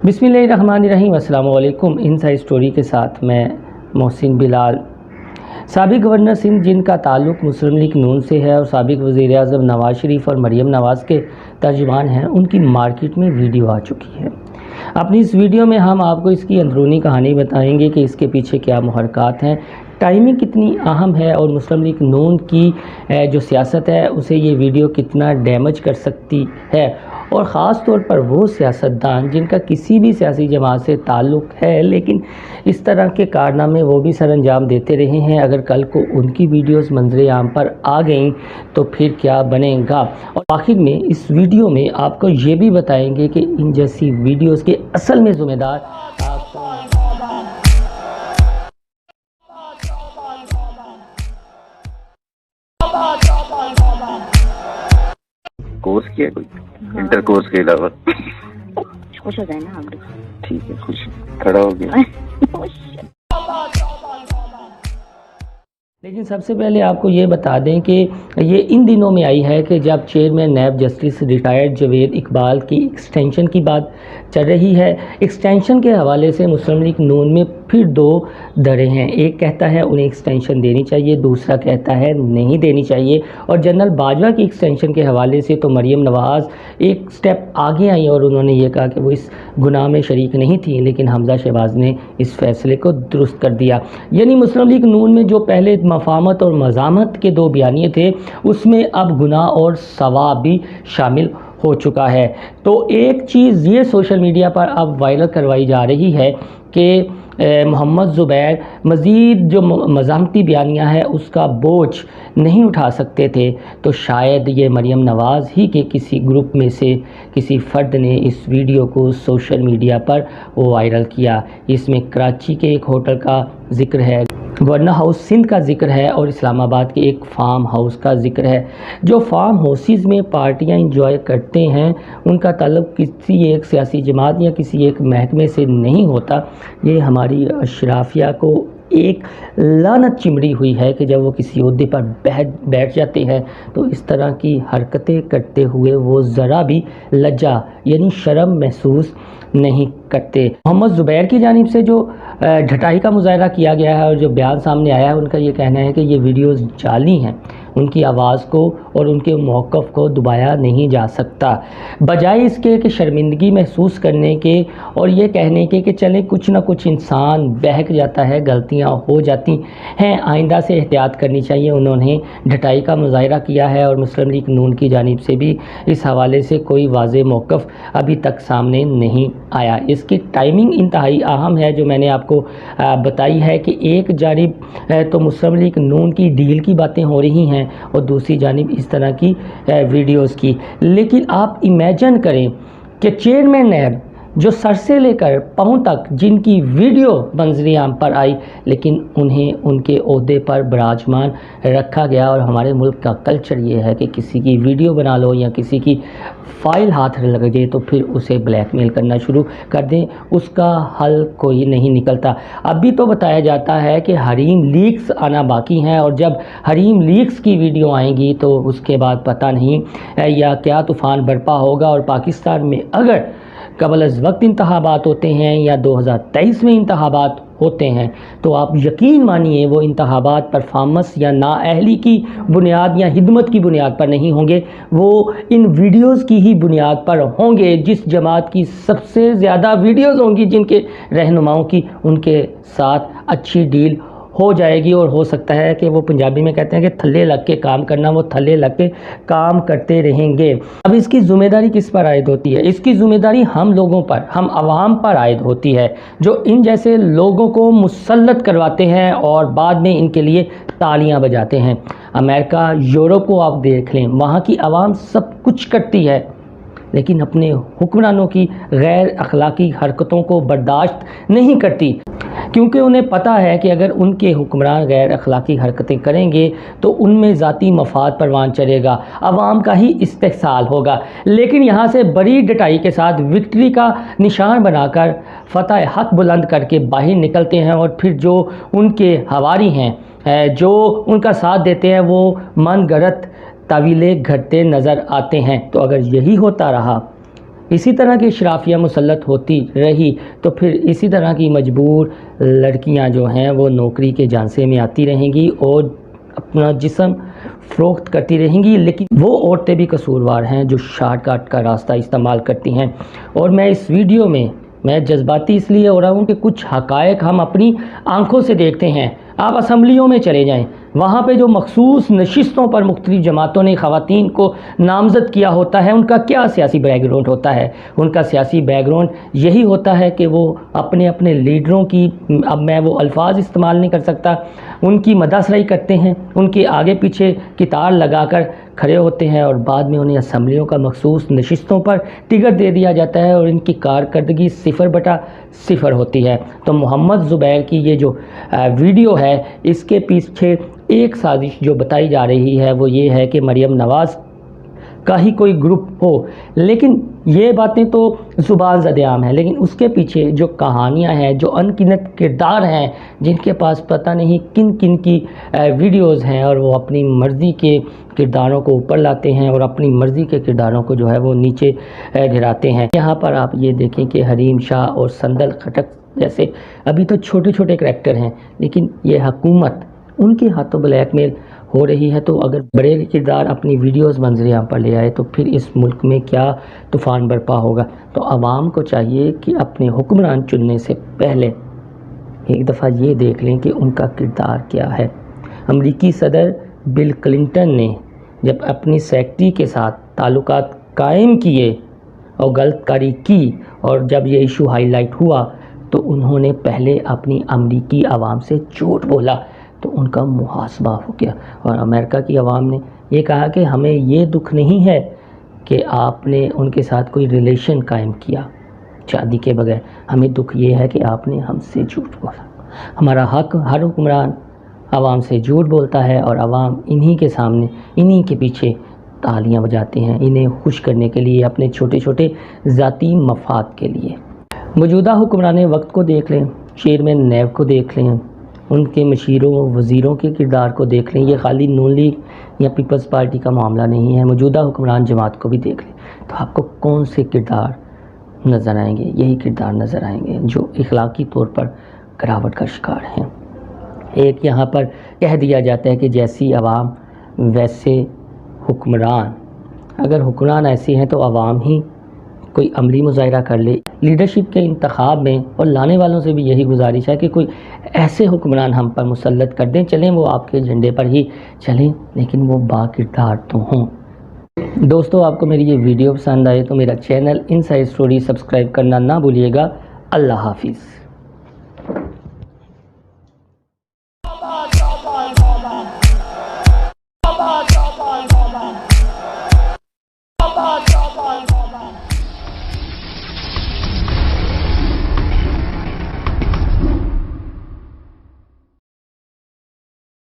बिस्मिल्लाहिर्रहमानिर्रहीम। अस्सलाम वालेकुम। इनसाइड स्टोरी के साथ मैं मोहसिन बिलाल। साबिक गवर्नर सिंध जिनका ताल्लुक़ मुस्लिम लीग नून से है और साबिक वज़ीर आज़म नवाज़ शरीफ और मरीम नवाज़ के तर्जुमान हैं, उनकी मार्केट में वीडियो आ चुकी है। अपनी इस वीडियो में हम आपको इसकी अंदरूनी कहानी बताएंगे कि इसके पीछे क्या मुहर्रकात हैं, टाइमिंग कितनी अहम है और मुस्लिम लीग नून की जो सियासत है उसे ये वीडियो कितना डैमेज कर सकती है, और ख़ास तौर पर वो सियासतदान जिनका किसी भी सियासी जमात से ताल्लुक़ है लेकिन इस तरह के कारनामे वो भी सर अंजाम देते रहे हैं, अगर कल को उनकी वीडियोस मंजर आम पर आ गईं तो फिर क्या बनेगा। और आखिर में इस वीडियो में आपको ये भी बताएंगे कि इन जैसी वीडियोस के असल में ज़िम्मेदार कोर्स किया कोई इंटर कोर्स के अलावा? खुश हो जाए ना आप लोग। ठीक है, खुश खड़ा हो गया। लेकिन सबसे पहले आपको ये बता दें कि ये इन दिनों में आई है कि जब chairman NAB justice retired Javed Iqbal की एक्सटेंशन की बात चल रही है। एक्सटेंशन के हवाले से मुस्लिम लीग नून में फिर दो धड़े हैं। एक कहता है उन्हें एक्सटेंशन देनी चाहिए, दूसरा कहता है नहीं देनी चाहिए। और जनरल बाजवा की एक्सटेंशन के हवाले से तो मरीम नवाज़ एक स्टेप आगे आई और उन्होंने ये कहा कि वो इस गुनाह में शरीक नहीं थी, लेकिन हमजा शहबाज ने इस फैसले को दुरुस्त कर दिया। यानी मुस्लिम लीग नून में जो पहले मफामत और मज़ामत के दो बयानिए थे, उसमें अब गुनाह और सवाब भी शामिल हो चुका है। तो एक चीज़ ये सोशल मीडिया पर अब वायरल करवाई जा रही है कि मोहम्मद ज़ुबैर मज़ीद जो मज़ामती बयानिया है उसका बोझ नहीं उठा सकते थे, तो शायद ये मरीम नवाज़ ही के किसी ग्रुप में से किसी फ़र्द ने इस वीडियो को सोशल मीडिया पर वायरल किया। इसमें कराची के एक होटल का ज़िक्र है, गवर्नर हाउस सिंध का ज़िक्र है और इस्लामाबाद के एक फार्म हाउस का ज़िक्र है। जो फार्म हाउसेस में पार्टियां इंजॉय करते हैं उनका ताल्लुक़ किसी एक सियासी जमात या किसी एक महकमे से नहीं होता। ये हमारी अशराफिया को एक लानत चिमड़ी हुई है कि जब वो किसी ओहदे पर बैठ जाते हैं तो इस तरह की हरकतें करते हुए वो ज़रा भी लज्जा यानी शर्म महसूस नहीं करते। मोहम्मद ज़ुबैर की जानिब से जो ढटाई का मुज़ाहरा किया गया है और जो बयान सामने आया है, उनका ये कहना है कि ये वीडियोस जाली हैं, उनकी आवाज़ को और उनके मौक़िफ़ को दबाया नहीं जा सकता। बजाय इसके कि शर्मिंदगी महसूस करने के और ये कहने के कि चले कुछ ना कुछ इंसान बहक जाता है, गलतियां हो जाती हैं, आइंदा से एहतियात करनी चाहिए, उन्होंने ढटाई का मुज़ाहरा किया है। और मुस्लिम लीग नून की जानिब से भी इस हवाले से कोई वाज़ेह मौक़िफ़ अभी तक सामने नहीं आया। इसकी टाइमिंग इंतहाई अहम है जो मैंने आपको बताई है कि एक जानिब तो मुस्लिम लीग नून की डील की बातें हो रही हैं और दूसरी जानिब इस तरह की वीडियोस की। लेकिन आप इमेजिन करें कि चेयरमैन नैब जो सर से लेकर पाँव तक जिनकी वीडियो मंजर आम पर आई, लेकिन उन्हें उनके ओहदे पर विराजमान रखा गया। और हमारे मुल्क का कल्चर ये है कि किसी की वीडियो बना लो या किसी की फ़ाइल हाथ लग जाए तो फिर उसे ब्लैकमेल करना शुरू कर दें, उसका हल कोई नहीं निकलता। अभी तो बताया जाता है कि हरीम लीक्स आना बाकी हैं और जब हरीम लीक्स की वीडियो आएंगी तो उसके बाद पता नहीं या क्या तूफ़ान बरपा होगा। और पाकिस्तान में अगर कबल अज़ वक्त इंतखाबात होते हैं या 2023 में इंतखाबात होते हैं तो आप यकीन मानिए वो इंतखाबात परफॉर्मेंस या नाअहली की बुनियाद या हिदमत की बुनियाद पर नहीं होंगे, वो इन वीडियोस की ही बुनियाद पर होंगे। जिस जमात की सबसे ज़्यादा वीडियोस होंगी जिनके रहनुमाओं की, उनके साथ अच्छी डील हो जाएगी। और हो सकता है कि वो पंजाबी में कहते हैं कि थल्ले लग के काम करना, वो थल्ले लग के काम करते रहेंगे। अब इसकी ज़िम्मेदारी किस पर आयद होती है? इसकी ज़िम्मेदारी हम लोगों पर, हम आवाम पर आयद होती है जो इन जैसे लोगों को मुसल्लत करवाते हैं और बाद में इनके लिए तालियां बजाते हैं। अमेरिका, यूरोप को आप देख लें, वहाँ की आवाम सब कुछ करती है लेकिन अपने हुक्मरानों की गैर अखलाकी हरकतों को बर्दाश्त नहीं करती, क्योंकि उन्हें पता है कि अगर उनके हुक्मरान गैर अखलाकी हरकतें करेंगे तो उनमें ज़ाती मफाद परवान चढ़ेगा, आवाम का ही इस्तेहसाल होगा। लेकिन यहाँ से बड़ी डटाई के साथ विक्ट्री का निशान बनाकर फ़तह हक बुलंद करके बाहर निकलते हैं और फिर जो उनके हवारी हैं, जो उनका साथ देते हैं, वो मन गढ़ंत तावीलें घटते नज़र आते हैं। तो अगर यही होता रहा اسی طرح کی اشرافیہ مسلط ہوتی رہی تو پھر اسی طرح کی مجبور لڑکیاں جو ہیں وہ نوکری کے جھانسے میں آتی رہیں گی اور اپنا جسم فروخت کرتی رہیں گی، لیکن وہ عورتیں بھی قصوروار ہیں جو شارٹ کٹ کا راستہ استعمال کرتی ہیں۔ اور میں اس ویڈیو میں جذباتی اس لیے ہو رہا ہوں کہ کچھ حقائق ہم اپنی آنکھوں سے دیکھتے ہیں۔ آپ اسمبلیوں میں چلے جائیں، وہاں پہ جو مخصوص نشستوں پر مختلف جماعتوں نے خواتین کو نامزد کیا ہوتا ہے، ان کا کیا سیاسی بیک گراؤنڈ ہوتا ہے؟ ان کا سیاسی بیک گراؤنڈ یہی ہوتا ہے کہ وہ اپنے لیڈروں کی، اب میں وہ الفاظ استعمال نہیں کر سکتا، ان کی مداحسرائی کرتے ہیں، ان کے آگے پیچھے کتار لگا کر کھڑے ہوتے ہیں اور بعد میں انہیں اسمبلیوں کا مخصوص نشستوں پر ٹکٹ دے دیا جاتا ہے اور ان کی کارکردگی 0/0 ہوتی ہے۔ تو محمد زبیر کی یہ جو ویڈیو ہے، اس کے پیچھے ایک سازش جو بتائی جا رہی ہے وہ یہ ہے کہ مریم نواز کا ہی کوئی گروپ ہو، لیکن یہ باتیں تو زبان زد عام ہیں، لیکن اس کے پیچھے جو کہانیاں ہیں، جو ان گنت کردار ہیں جن کے پاس پتہ نہیں کن کن کی ویڈیوز ہیں اور وہ اپنی مرضی کے کرداروں کو اوپر لاتے ہیں اور اپنی مرضی کے کرداروں کو جو ہے وہ نیچے گراتے ہیں۔ یہاں پر آپ یہ دیکھیں کہ حریم شاہ اور سندل خٹک جیسے ابھی تو چھوٹے چھوٹے کریکٹر ہیں، لیکن یہ حکومت ان کے ہاتھوں بلیک میل ہو رہی ہے۔ تو اگر بڑے کردار اپنی ویڈیوز منظر عام پر لے آئے تو پھر اس ملک میں کیا طوفان برپا ہوگا۔ تو عوام کو چاہیے کہ اپنے حکمران چننے سے پہلے ایک دفعہ یہ دیکھ لیں کہ ان کا کردار کیا ہے۔ امریکی صدر بل کلنٹن نے جب اپنی سیکٹری کے ساتھ تعلقات قائم کیے اور غلط کاری کی اور جب یہ ایشو ہائی لائٹ ہوا تو انہوں نے پہلے اپنی امریکی عوام سے جھوٹ بولا تو ان کا محاسبہ ہو گیا، اور امریکہ کی عوام نے یہ کہا کہ ہمیں یہ دکھ نہیں ہے کہ آپ نے ان کے ساتھ کوئی ریلیشن قائم کیا شادی کے بغیر، ہمیں دکھ یہ ہے کہ آپ نے ہم سے جھوٹ بولا۔ ہمارا حق، ہر حکمران عوام سے جھوٹ بولتا ہے اور عوام انہی کے سامنے، انہی کے پیچھے تالیاں بجاتے ہیں، انہیں خوش کرنے کے لیے، اپنے چھوٹے چھوٹے ذاتی مفاد کے لیے۔ موجودہ حکمران وقت کو دیکھ لیں، چیئرمین نیب کو دیکھ لیں، ان کے مشیروں وزیروں کے کردار کو دیکھ لیں، یہ خالی نون لیگ یا پیپلز پارٹی کا معاملہ نہیں ہے، موجودہ حکمران جماعت کو بھی دیکھ لیں تو آپ کو کون سے کردار نظر آئیں گے؟ یہی کردار نظر آئیں گے جو اخلاقی طور پر گراوٹ کا شکار ہیں۔ ایک یہاں پر کہہ دیا جاتا ہے کہ جیسی عوام ویسے حکمران، اگر حکمران ایسے ہیں تو عوام ہی کوئی عملی مظاہرہ کر لے۔ لیڈرشپ کے انتخاب میں اور لانے والوں سے بھی یہی گزارش ہے کہ کوئی ایسے حکمران ہم پر مسلط کر دیں، چلیں وہ آپ کے ایجنڈے پر ہی چلیں لیکن وہ با کردار تو ہوں۔ دوستو، آپ کو میری یہ ویڈیو پسند آئے تو میرا چینل انسائیڈ اسٹوری سبسکرائب کرنا نہ بھولیے گا۔ اللہ حافظ۔